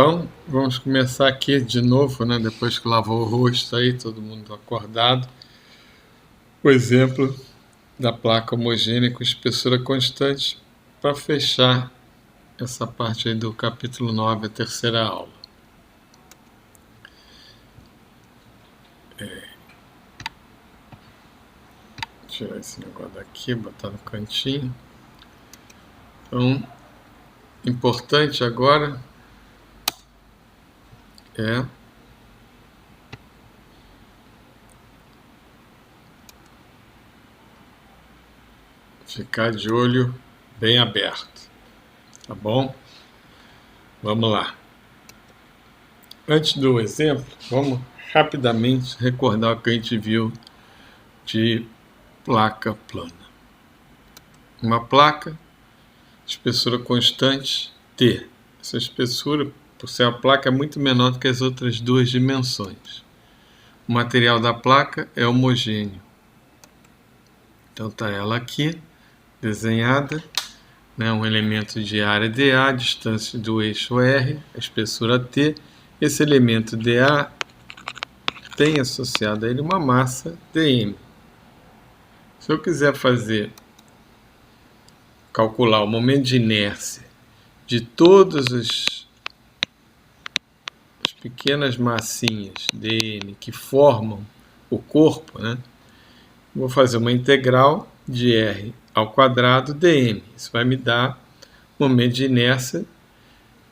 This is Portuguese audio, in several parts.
Então, vamos começar aqui de novo, né? Depois que lavou o rosto aí, todo mundo acordado. O exemplo da placa homogênea com espessura constante para fechar essa parte aí do capítulo 9, a terceira aula. Tirar esse negócio daqui, botar no cantinho. Então, importante agora é ficar de olho bem aberto, tá bom? Vamos lá. Antes do exemplo, vamos rapidamente recordar o que a gente viu de placa plana. Uma placa, espessura constante, T. Essa espessura, por ser a placa, é muito menor do que as outras duas dimensões. O material da placa é homogêneo. Então está ela aqui, desenhada, né, um elemento de área dA, distância do eixo R, a espessura T. Esse elemento dA tem associado a ele uma massa dm. Se eu quiser calcular o momento de inércia de todas as pequenas massinhas dm que formam o corpo, né, vou fazer uma integral de r ao quadrado dm. Isso vai me dar o momento de inércia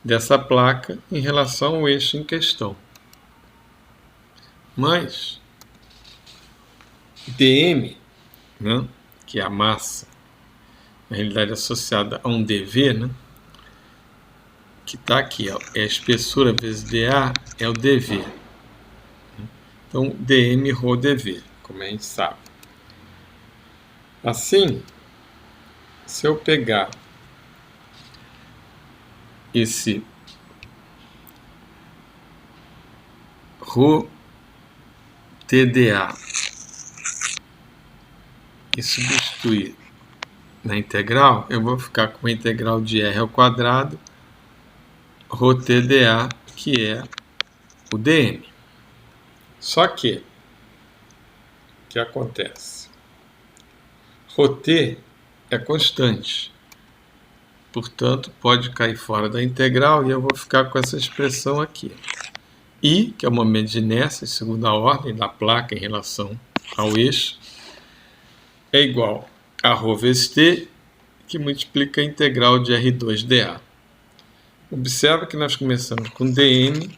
dessa placa em relação ao eixo em questão. Mas dm, né, que é a massa, na realidade associada a um dv, né, que está aqui, ó, é a espessura vezes dA, é o dv. Então, dm rho dv, como a gente sabe. Assim, se eu pegar esse rho tdA e substituir na integral, eu vou ficar com a integral de r ao quadrado rho tdA, que é o dm. Só que, o que acontece? Ρt é constante, portanto pode cair fora da integral e eu vou ficar com essa expressão aqui. I, que é o momento de inércia em segunda ordem da placa em relação ao eixo, é igual a ρ vezes t, que multiplica a integral de R2dA. Observa que nós começamos com dm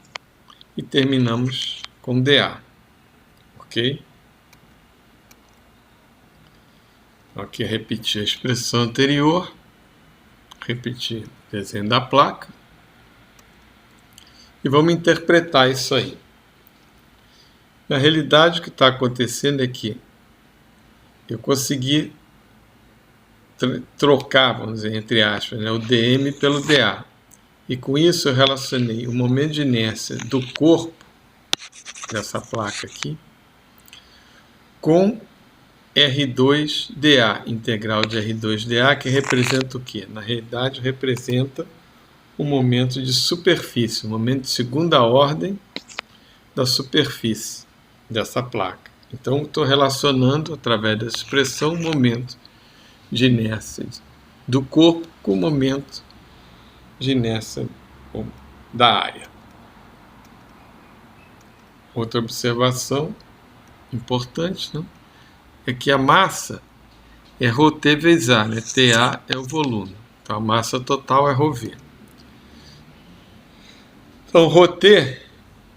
e terminamos com dA, ok? Aqui repetir a expressão anterior, repetir o desenho da placa e vamos interpretar isso aí. Na realidade, o que está acontecendo é que eu consegui trocar, vamos dizer, entre aspas, né, o dm pelo dA. E com isso eu relacionei o momento de inércia do corpo dessa placa aqui com R2dA, integral de R2dA, que representa o quê? Na realidade, representa o momento de superfície, o momento de segunda ordem da superfície dessa placa. Então, estou relacionando, através dessa expressão, o momento de inércia do corpo com o momento de inércia da área. Outra observação importante, né, é que a massa é ρt vezes A, né? TA é o volume. Então, a massa total é ρv. Então, ρt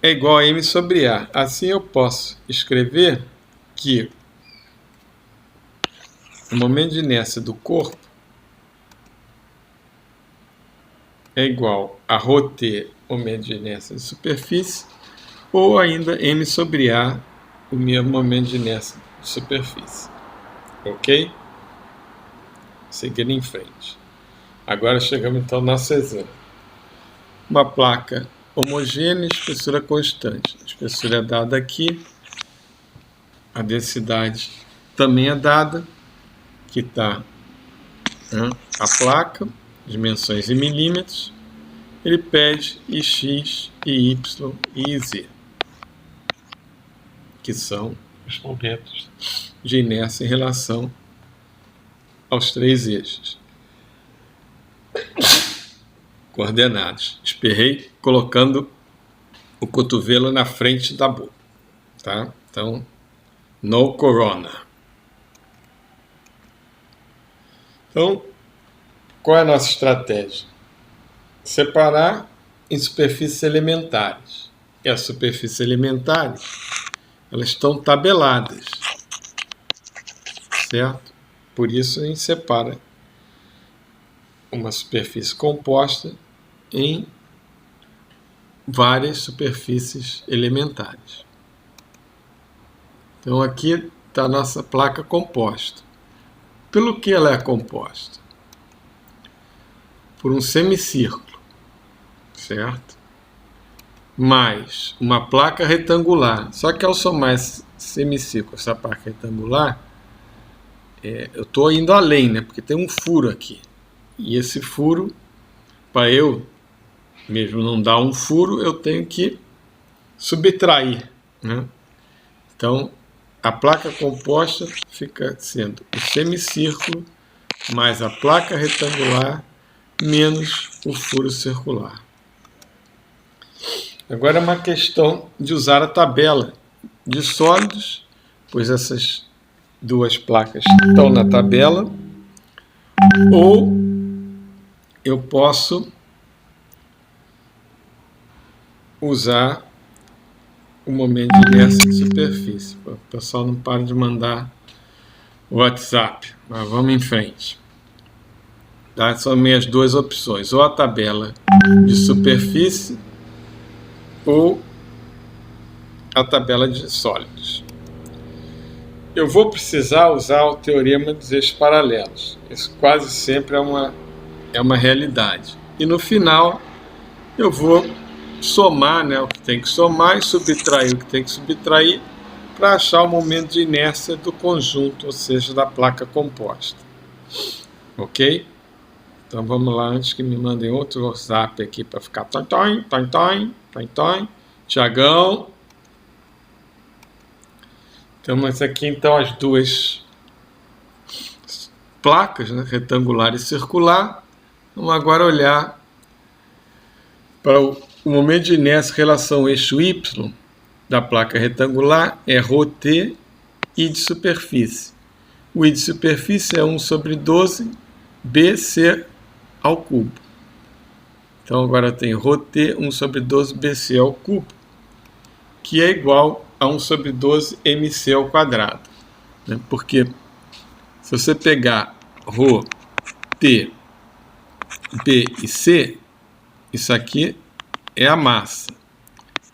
é igual a m sobre A. Assim, eu posso escrever que o momento de inércia do corpo é igual a ρt, momento de inércia de superfície, ou ainda m sobre A, o meu momento de inércia de superfície. Ok? Seguindo em frente. Agora chegamos então ao nosso exemplo. Uma placa homogênea, espessura constante. A espessura é dada aqui. A densidade também é dada. Que está, né, a placa, dimensões em milímetros. ele pede Ix, Iy e Iz, que são os momentos de inércia em relação aos 3 eixos coordenados. Esperrei colocando o cotovelo na frente da boca, tá? Então, no corona. Então, qual é a nossa estratégia? Separar em superfícies elementares. E as superfícies elementares, elas estão tabeladas, certo? Por isso a gente separa uma superfície composta em várias superfícies elementares. Então aqui está a nossa placa composta. Pelo que ela é composta? Por um semicírculo, certo? Mais uma placa retangular. Só que ao somar esse semicírculo, essa placa retangular, eu estou indo além, né? Porque tem um furo aqui. E esse furo, para eu mesmo não dar um furo, eu tenho que subtrair, né? Então, a placa composta fica sendo o semicírculo mais a placa retangular menos o furo circular. Agora é uma questão de usar a tabela de sólidos, pois essas duas placas estão na tabela, ou eu posso usar o momento de inércia de superfície. O pessoal não para de mandar o WhatsApp, mas vamos em frente. Tá? São minhas duas opções, ou a tabela de superfície ou a tabela de sólidos. Eu vou precisar usar o teorema dos eixos paralelos. Isso quase sempre é uma realidade. E no final eu vou somar, né, o que tem que somar e subtrair o que tem que subtrair para achar o momento de inércia do conjunto, ou seja, da placa composta. Ok? Então vamos lá, antes que me mandem outro WhatsApp aqui para ficar toim. Tiagão. Temos aqui então as duas placas, né, retangular e circular. Vamos agora olhar para o momento de inércia em relação ao eixo Y da placa retangular é ρt I de superfície. O I de superfície é 1 sobre 12 BC ao cubo. Então agora eu tenho ρt 1 sobre 12 BC ao cubo, que é igual a 1 sobre 12 MC ao quadrado. Né? Porque se você pegar ρ, T, B e C, isso aqui é a massa.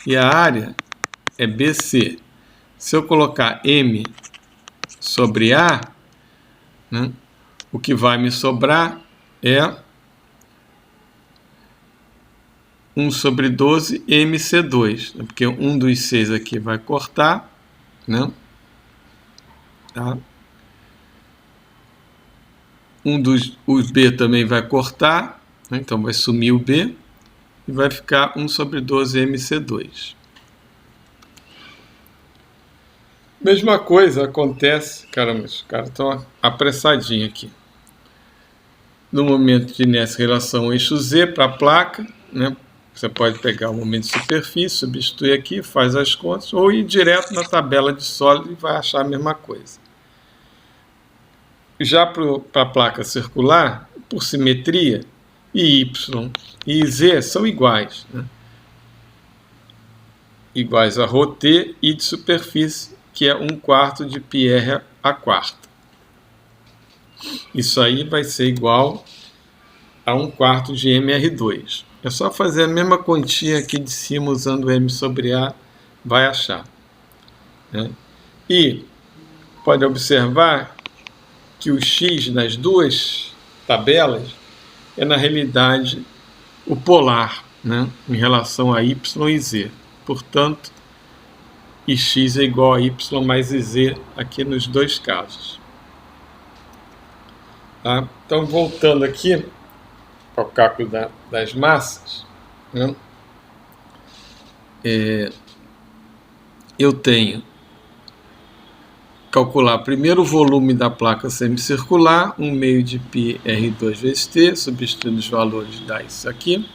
E a área é BC. Se eu colocar M sobre A, né, o que vai me sobrar é 1 sobre 12 MC2. Né, porque um dos 6 aqui vai cortar. Né, tá? O B também vai cortar. Né, então vai sumir o B. E vai ficar 1 sobre 12 MC2. Mesma coisa acontece... Caramba, os caras estão apressadinhos aqui. No momento de inércia em relação ao eixo Z para a placa, né? Você pode pegar o momento de superfície, substituir aqui, faz as contas, ou ir direto na tabela de sólido e vai achar a mesma coisa. Já para a placa circular, por simetria, Y e Z são iguais, né? Iguais a ρt I de superfície, que é 1/4 de πr à quarta. Isso aí vai ser igual a 1/4 de mr2. É só fazer a mesma continha aqui de cima usando m sobre a, vai achar. Né? E pode observar que o x das duas tabelas é na realidade o polar, né, em relação a y e z. Portanto, x é igual a y mais z aqui nos dois casos. Tá? Então, voltando aqui ao cálculo das massas, né? Eu tenho calcular primeiro o volume da placa semicircular, 1 meio de π R2 vezes T, substituindo os valores, dá isso aqui.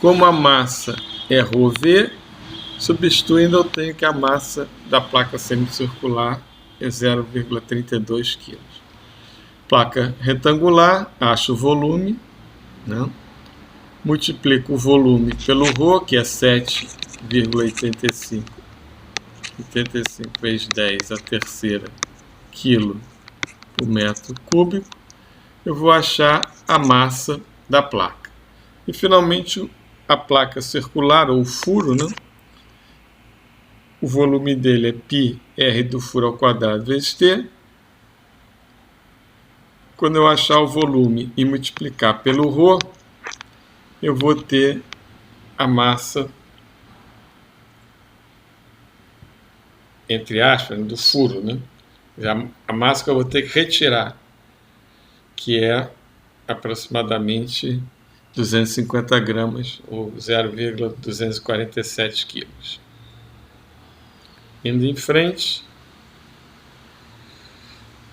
Como a massa é ρV, substituindo eu tenho que a massa da placa semicircular é 0,32 kg. Placa retangular, acho o volume, né? Multiplico o volume pelo ρ, que é 7,85. 85 vezes 10 a terceira quilo por metro cúbico, eu vou achar a massa da placa. E finalmente a placa circular, ou o furo, né? O volume dele é π R do furo ao quadrado vezes T. Quando eu achar o volume e multiplicar pelo ρ, eu vou ter a massa, entre aspas, do furo, né? A massa que eu vou ter que retirar, que é aproximadamente 250 gramas, ou 0,247 quilos. Indo em frente,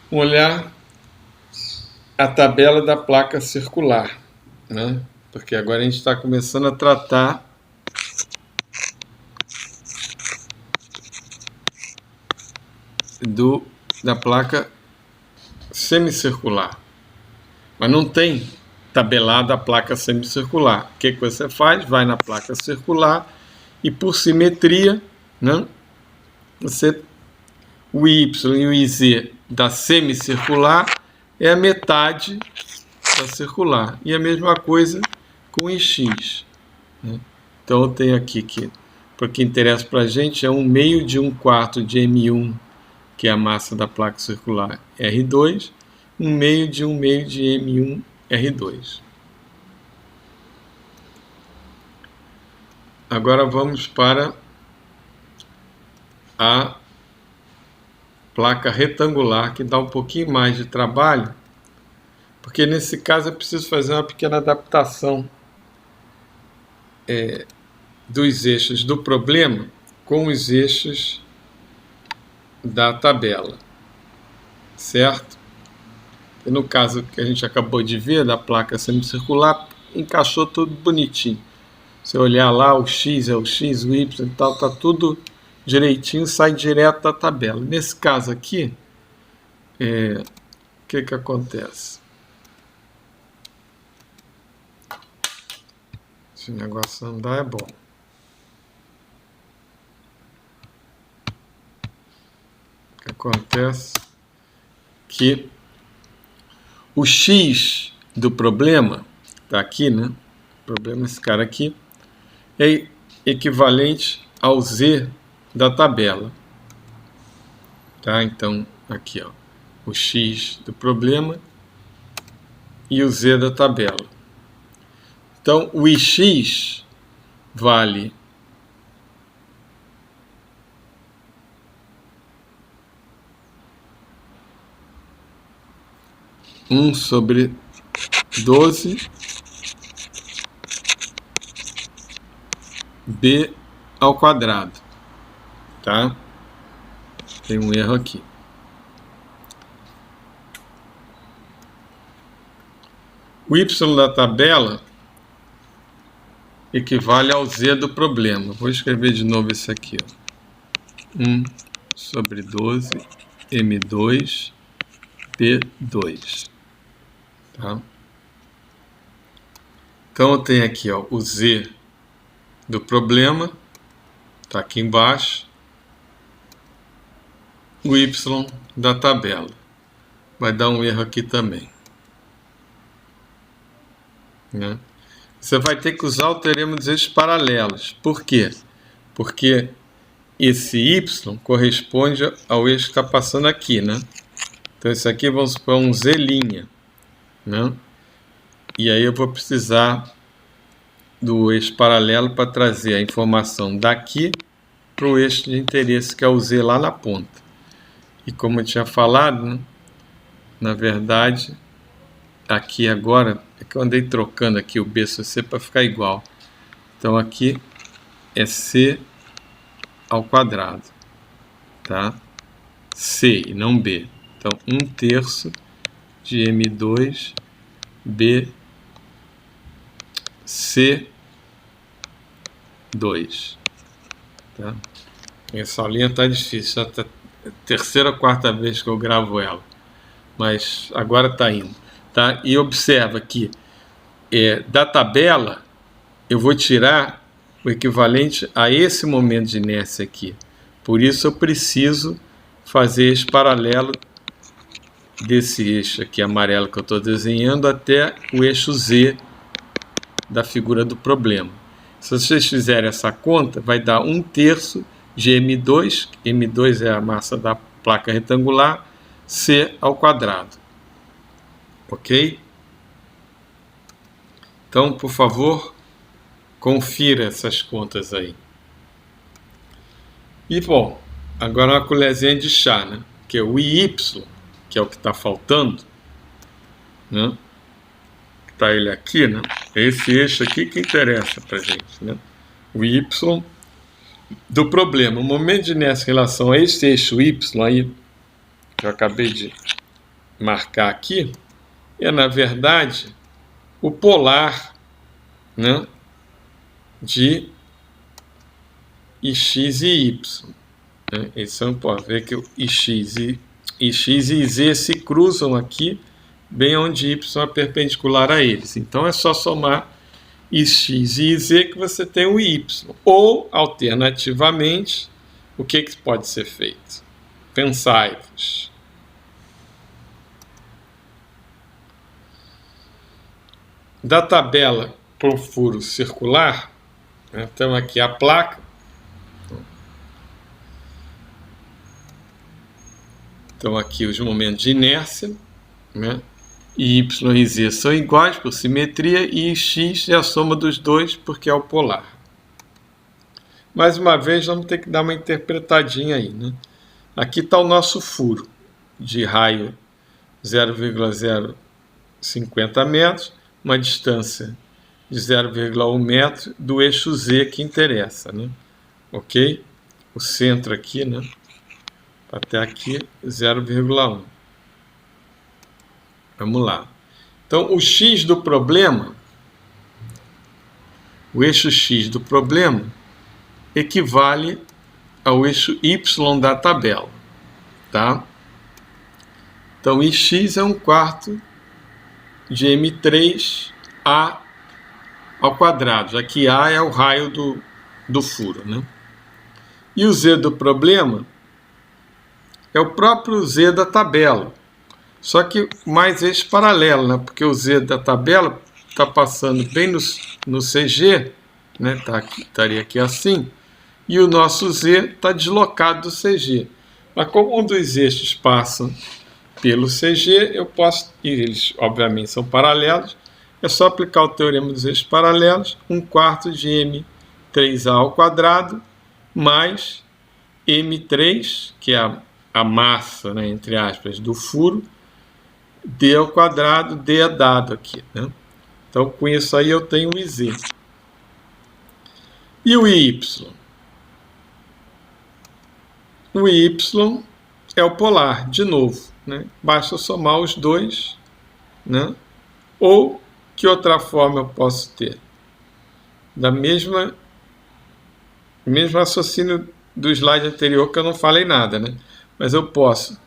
vamos olhar a tabela da placa circular, né? Porque agora a gente está começando a tratar da placa semicircular. Mas não tem tabelada a placa semicircular. O que você faz? Vai na placa circular e, por simetria, né, o Y e o IZ da semicircular é a metade da circular. E a mesma coisa com o IX, né? Então eu tenho aqui que, porque interessa para a gente, é 1 meio de 1/4 de M1, que é a massa da placa circular R2, 1 meio de 1 meio de M1 R2. Agora vamos para a placa retangular, que dá um pouquinho mais de trabalho, porque nesse caso é preciso fazer uma pequena adaptação dos eixos do problema com os eixos da tabela, certo? E no caso que a gente acabou de ver, da placa semicircular, encaixou tudo bonitinho. Se olhar lá, o X é o X, o Y e tal, tá tudo direitinho, sai direto da tabela. Nesse caso aqui, o que acontece? Se o negócio andar, é bom. O que acontece? Que o X do problema, tá aqui, né? O problema, esse cara aqui, é equivalente ao Z da tabela. Tá? Então, aqui, ó, o X do problema e o Z da tabela. Então, o IX vale 1 sobre 12 B ao quadrado, tá? Tem um erro aqui. O Y da tabela equivale ao Z do problema. Vou escrever de novo esse aqui, ó. 1 sobre 12 M2 P2. Tá? Então eu tenho aqui, ó, o Z do problema, tá aqui embaixo, o Y da tabela. Vai dar um erro aqui também, né? Você vai ter que usar o teorema dos eixos paralelos. Por quê? Porque esse Y corresponde ao eixo que está passando aqui, né? Então isso aqui vamos supor um Z', né? E aí eu vou precisar do eixo paralelo para trazer a informação daqui para o eixo de interesse, que é o Z lá na ponta. E como eu tinha falado, né, na verdade, aqui agora, é que eu andei trocando aqui o B sobre C para ficar igual. Então aqui é C ao quadrado, tá? C e não B. Então 1/3 de M2 B C2, tá? Essa linha tá difícil, já tá a terceira ou quarta vez que eu gravo ela, mas agora tá indo, tá? E observa que da tabela eu vou tirar o equivalente a esse momento de inércia aqui. Por isso eu preciso fazer esse paralelo desse eixo aqui amarelo que eu estou desenhando até o eixo Z da figura do problema. Se vocês fizerem essa conta, vai dar 1/3 de M2, M2 é a massa da placa retangular, C ao quadrado. Ok? Então, por favor, confira essas contas aí. E, bom, agora uma colherzinha de chá, né? Que é o IY, que é o que está faltando, né? Está ele aqui, né? É esse eixo aqui que interessa para a gente, né? O Y do problema. O momento de inércia em relação a esse eixo Y aí, que eu acabei de marcar aqui, é, na verdade, o polar, né, de X e Y. Né? Esse não pode ver que o X e Z se cruzam aqui, bem onde Y é perpendicular a eles. Então é só somar X e Z que você tem o Y. Ou, alternativamente, o que pode ser feito? Pensai-vos. Da tabela para o furo circular, né, então aqui a placa. Então aqui os momentos de inércia, né? E Y e Z são iguais por simetria e X é a soma dos dois porque é o polar. Mais uma vez vamos ter que dar uma interpretadinha aí, né? Aqui está o nosso furo de raio 0,050 metros, uma distância de 0,1 metro do eixo Z que interessa, né? Ok? O centro aqui, né? Até aqui 0,1. Vamos lá. Então, o X do problema, o eixo X do problema, equivale ao eixo Y da tabela, tá? Então, Ix é 1/4 de M3A ao quadrado, já que A é o raio do furo, né? E o Z do problema é o próprio Z da tabela, só que mais eixo paralelo, né? Porque o Z da tabela está passando bem no CG, né? Estaria aqui assim, e o nosso Z está deslocado do CG. Mas como um dos eixos passa pelo CG, eu posso, e eles obviamente são paralelos, é só aplicar o teorema dos eixos paralelos, 1/4 de M3A ao quadrado, mais M3, que é a massa, né, entre aspas, do furo, D ao quadrado, D é dado aqui, né? Então, com isso aí eu tenho o IZ. E o Y? O Y é o polar, de novo, né? Basta somar os dois, né? Ou, que outra forma eu posso ter? Da mesmo raciocínio do slide anterior, que eu não falei nada, né? Mas eu posso,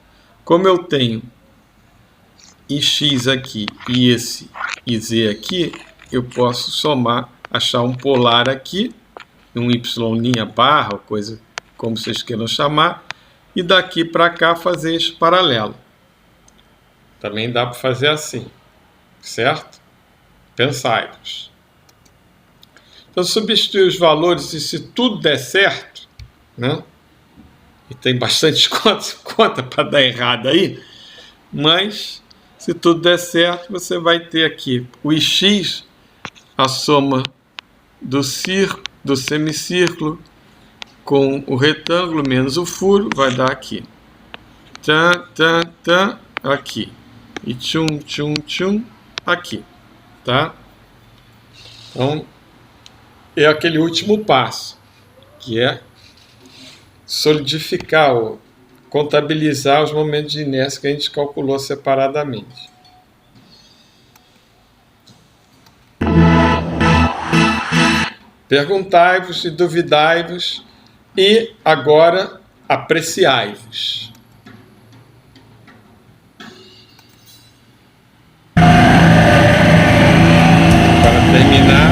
como eu tenho Ix aqui e esse IZ aqui, eu posso somar, achar um polar aqui, um Y' barra, coisa como vocês queiram chamar, e daqui para cá fazer esse paralelo. Também dá para fazer assim, certo? Pensai-vos. Então, substituir os valores e se tudo der certo, né? E tem bastante conta para dar errado aí, mas se tudo der certo, você vai ter aqui o Ix, a soma do semicírculo com o retângulo menos o furo, vai dar aqui. Aqui. E tchum, aqui. Tá? Então, é aquele último passo, que é solidificar, contabilizar os momentos de inércia que a gente calculou separadamente. Perguntai-vos e duvidai-vos, e agora apreciai-vos. Para terminar,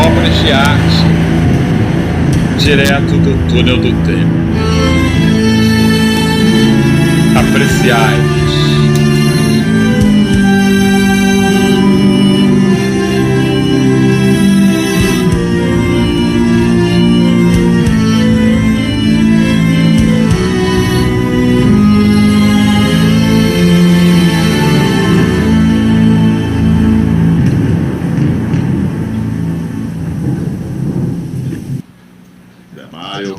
obras de arte direto do túnel do tempo. Apreciai-vos.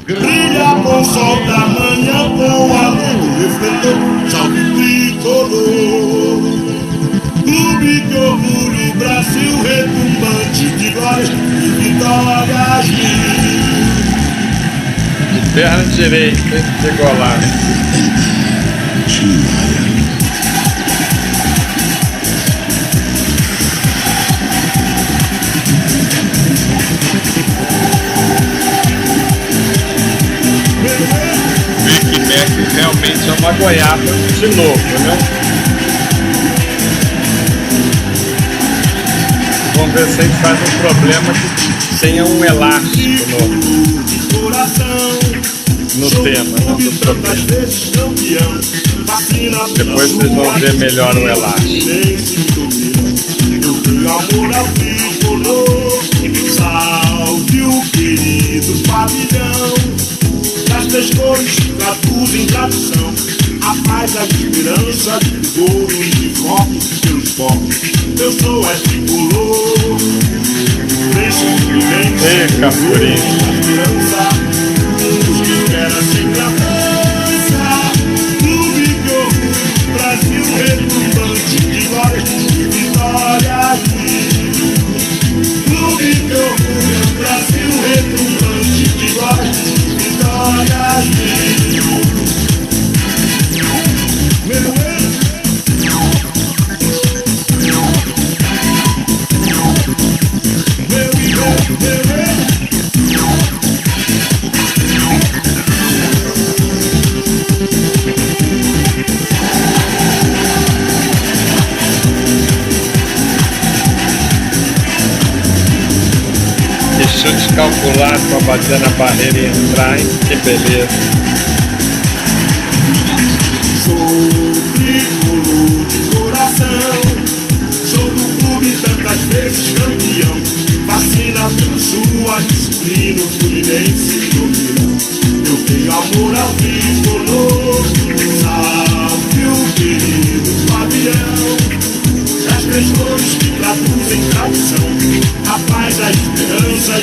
Brilha com o sol da manhã, com a luz do refletor, salve tricolor. Clube de orgulho, Brasil retumbante de glórias e vitórias De perna direita, de golaço. Realmente é uma goiaba de novo, né? Vamos ver se a gente faz um problema que tenha um elástico no tema, né, do problema. Depois vocês vão ver melhor o elástico. Salve o querido pavilhão. As três cores traduzem tradição, a paz, a esperança, de vigor e de foco pelos povos. Eu sou tricolor. Deixa o silêncio, a esperança, os que esperam sempre a dança. Clube de orgulho, Brasil retumbante de glória e vitórias. Clube de orgulho, Brasil retumbante de glória. Chute calcular para bater na barreira e entrar, hein? Que beleza. Sou tricolor de coração, sou do clube tantas vezes campeão. Vacina pela sua disciplina, o Fluminense domina. Eu tenho amor ao tricolor, salve o querido pavilhão. As três cores que traduzem tradição, a paz, a esperança e